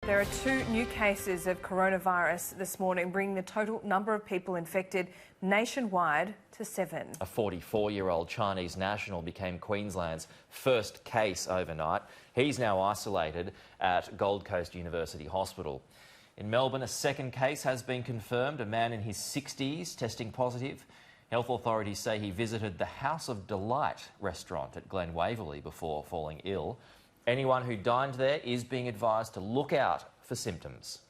There are 2 new cases of coronavirus this morning, bringing the total number of people infected nationwide to 7. A 44-year-old Chinese national became Queensland's first case overnight. He's now isolated at Gold Coast University Hospital. In Melbourne, a second case has been confirmed, a man in his 60s testing positive. Health authorities say he visited the House of Delight restaurant at Glen Waverley before falling ill. Anyone who dined there is being advised to look out for symptoms.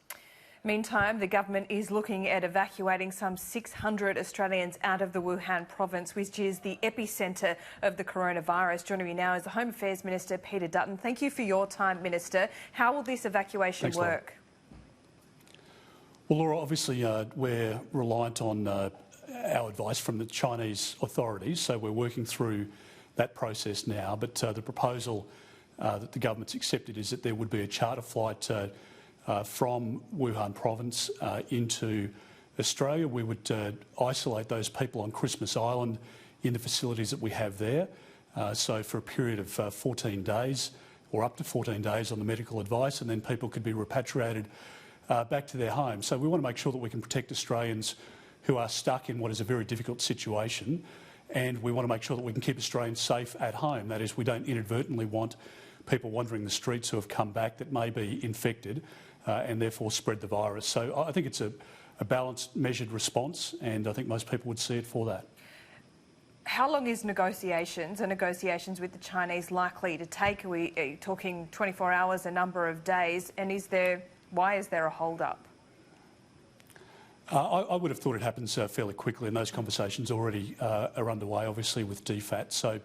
Meantime, the government is looking at evacuating some 600 Australians out of the Wuhan province, which is the epicentre of the coronavirus. Joining me now is the Home Affairs Minister Peter Dutton. Thank you for your time, Minister. How will this evacuation work? Well, Laura, obviously we're reliant on our advice from the Chinese authorities, so we're working through that process now. But the proposal that the government's accepted is that there would be a charter flight from Wuhan province into Australia. We would isolate those people on Christmas Island in the facilities that we have there. So for a period of 14 days or up to 14 days on the medical advice, and then people could be repatriated back to their homes. So we want to make sure that we can protect Australians who are stuck in what is a very difficult situation, and we want to make sure that we can keep Australians safe at home. That is, we don't inadvertently want people wandering the streets who have come back that may be infected and therefore spread the virus. So I think it's a balanced, measured response, and I think most people would see it for that. How long is negotiations with the Chinese likely to take? Are we talking 24 hours, a number of days? And why is there a hold-up? I would have thought it happens fairly quickly, and those conversations already are underway, obviously, with DFAT. So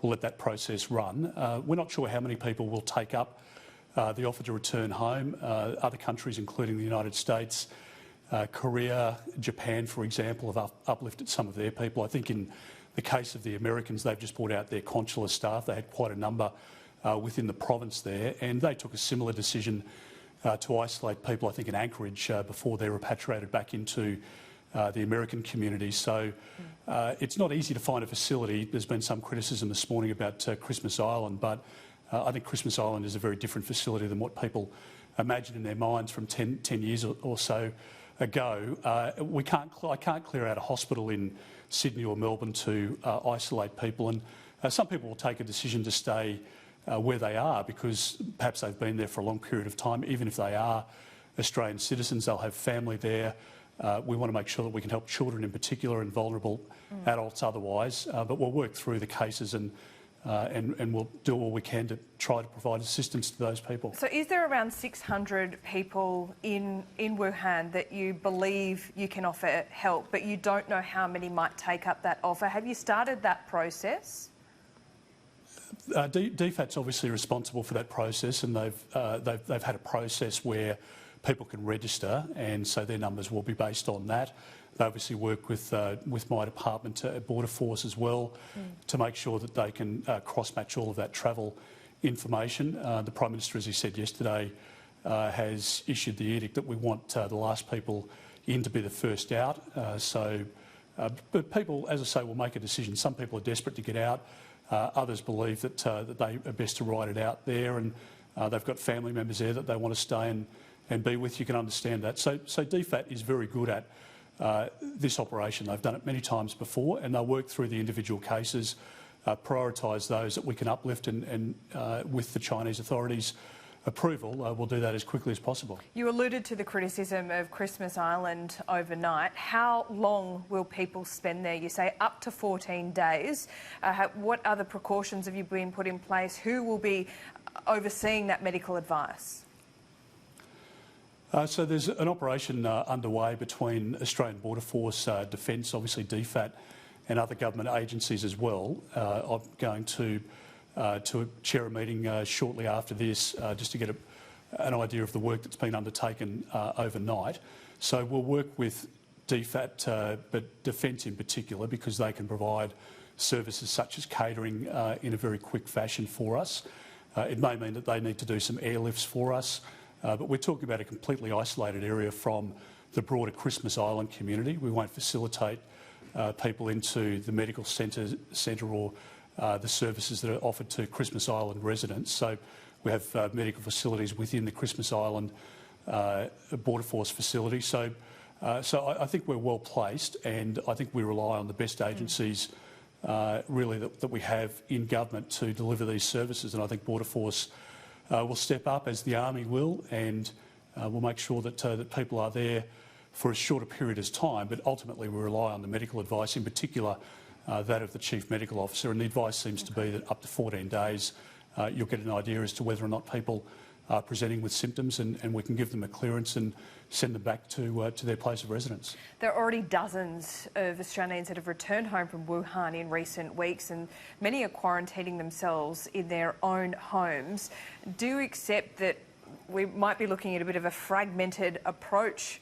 we'll let that process run. We're not sure how many people will take up the offer to return home. Other countries, including the United States, Korea, Japan, for example, have uplifted some of their people. I think in the case of the Americans, they've just brought out their consular staff. They had quite a number within the province there, and they took a similar decision to isolate people, I think, in Anchorage before they're repatriated back into the American community. So it's not easy to find a facility. There's been some criticism this morning about Christmas Island, but I think Christmas Island is a very different facility than what people imagine in their minds from 10 years or so ago. I can't clear out a hospital in Sydney or Melbourne to isolate people, and some people will take a decision to stay where they are because perhaps they've been there for a long period of time. Even if they are Australian citizens, they'll have family there. We want to make sure that we can help children in particular and vulnerable adults otherwise. But we'll work through the cases and we'll do all we can to try to provide assistance to those people. So is there around 600 people in Wuhan that you believe you can offer help, but you don't know how many might take up that offer? Have you started that process? DFAT's obviously responsible for that process, and they've had a process where people can register, and so their numbers will be based on that. They obviously work with my department at Border Force as well to make sure that they can cross-match all of that travel information. The Prime Minister, as he said yesterday, has issued the edict that we want the last people in to be the first out. But people, as I say, will make a decision. Some people are desperate to get out. Others believe that they are best to ride it out there, and they've got family members there that they want to stay and be with. You can understand that. So DFAT is very good at this operation. They've done it many times before, and they'll work through the individual cases, prioritise those that we can uplift, and with the Chinese authorities' approval, we'll do that as quickly as possible. You alluded to the criticism of Christmas Island overnight. How long will people spend there? You say up to 14 days. What other precautions have you been put in place? Who will be overseeing that medical advice? So there's an operation underway between Australian Border Force, Defence, obviously DFAT, and other government agencies as well. I'm going to chair a meeting shortly after this just to get an idea of the work that's been undertaken overnight. So we'll work with DFAT, but Defence in particular, because they can provide services such as catering in a very quick fashion for us. It may mean that they need to do some airlifts for us, but we're talking about a completely isolated area from the broader Christmas Island community. We won't facilitate people into the medical centre or the services that are offered to Christmas Island residents. So We have medical facilities within the Christmas Island Border Force facility. So I think we're well placed, and I think we rely on the best agencies really that we have in government to deliver these services. And I think Border Force will step up, as the Army will, and we'll make sure that people are there for as short a period as time. But ultimately we rely on the medical advice, in particular that of the Chief Medical Officer. And the advice seems to be that up to 14 days you'll get an idea as to whether or not people are presenting with symptoms, and we can give them a clearance and send them back to their place of residence. There are already dozens of Australians that have returned home from Wuhan in recent weeks, and many are quarantining themselves in their own homes. Do you accept that we might be looking at a bit of a fragmented approach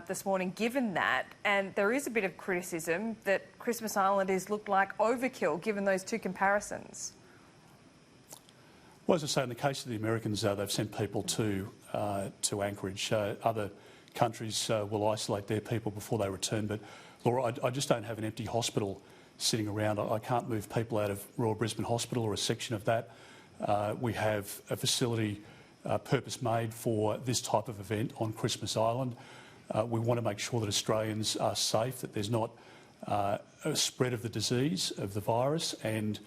this morning, given that? And there is a bit of criticism that Christmas Island is looked like overkill, given those two comparisons. Well, as I say, in the case of the Americans, they've sent people to Anchorage. Other countries will isolate their people before they return. But, Laura, I just don't have an empty hospital sitting around. I can't move people out of Royal Brisbane Hospital or a section of that. We have a facility purpose-made for this type of event on Christmas Island. We want to make sure that Australians are safe, that there's not a spread of the disease, of the virus, and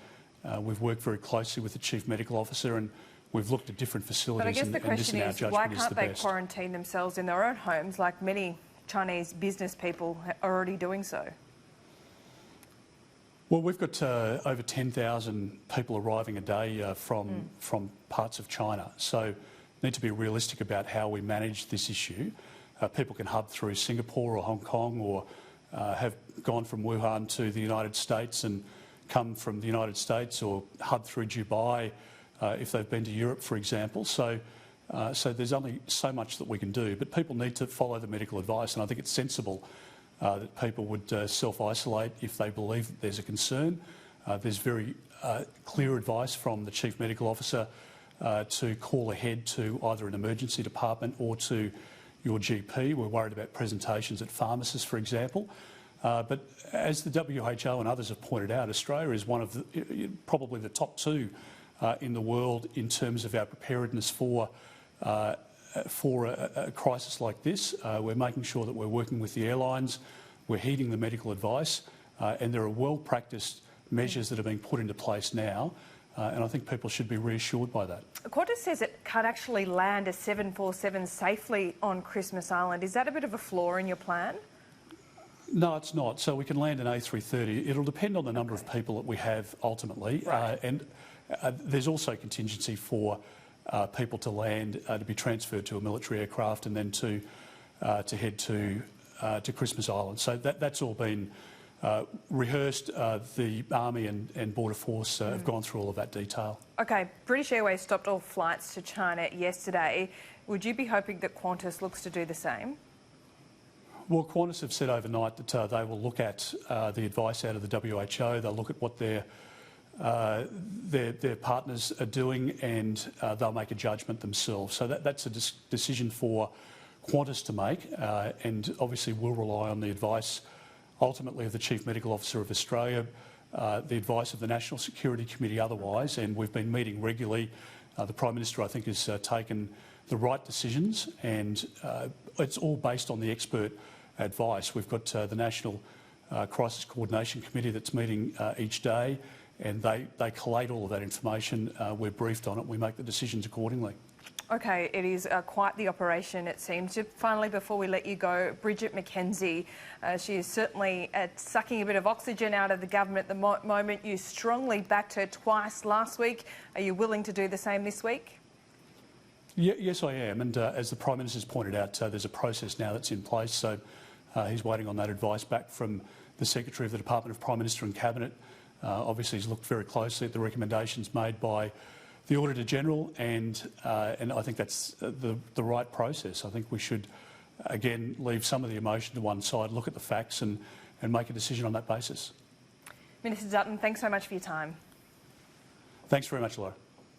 we've worked very closely with the Chief Medical Officer, and we've looked at different facilities. But I guess the question is, why can't they best. quarantine themselves in their own homes, like many Chinese business people are already doing so? Well, we've got over 10,000 people arriving a day from parts of China, so need to be realistic about how we manage this issue. People can hub through Singapore or Hong Kong, or have gone from Wuhan to the United States and come from the United States, or hub through Dubai if they've been to Europe, for example. So there's only so much that we can do, but people need to follow the medical advice, and I think it's sensible that people would self-isolate if they believe that there's a concern. There's very clear advice from the Chief Medical Officer to call ahead to either an emergency department or to your GP. We're worried about presentations at pharmacists, for example. But as the WHO and others have pointed out, Australia is one of probably the top two in the world in terms of our preparedness for a crisis like this. We're making sure that we're working with the airlines, we're heeding the medical advice, and there are well-practiced measures that are being put into place now, and I think people should be reassured by that. Qantas says it can't actually land a 747 safely on Christmas Island. Is that a bit of a flaw in your plan? No, it's not. So we can land an A330. It'll depend on the number of people that we have ultimately, right. And there's also contingency for people to land, to be transferred to a military aircraft, and then to head to Christmas Island. So that's all been rehearsed. The Army and Border Force have gone through all of that detail. OK, British Airways stopped all flights to China yesterday. Would you be hoping that Qantas looks to do the same? Well, Qantas have said overnight that they will look at the advice out of the WHO. They'll look at what their partners are doing, and they'll make a judgment themselves. So that's a decision for Qantas to make, and obviously we'll rely on the advice ultimately of the Chief Medical Officer of Australia, the advice of the National Security Committee otherwise, and we've been meeting regularly. The Prime Minister, I think, has taken the right decisions, and it's all based on the expert advice. We've got the National Crisis Coordination Committee that's meeting each day, and they collate all of that information. We're briefed on it. We make the decisions accordingly. OK, it is quite the operation, it seems. Just finally, before we let you go, Bridget McKenzie, she is certainly sucking a bit of oxygen out of the government at the moment. You strongly backed her twice last week. Are you willing to do the same this week? Yes, I am. And as the Prime Minister's pointed out, there's a process now that's in place. So he's waiting on that advice back from the Secretary of the Department of Prime Minister and Cabinet. Obviously, he's looked very closely at the recommendations made by the Auditor General, and I think that's the right process. I think we should, again, leave some of the emotion to one side, look at the facts and make a decision on that basis. Minister Dutton, thanks so much for your time. Thanks very much, Laura.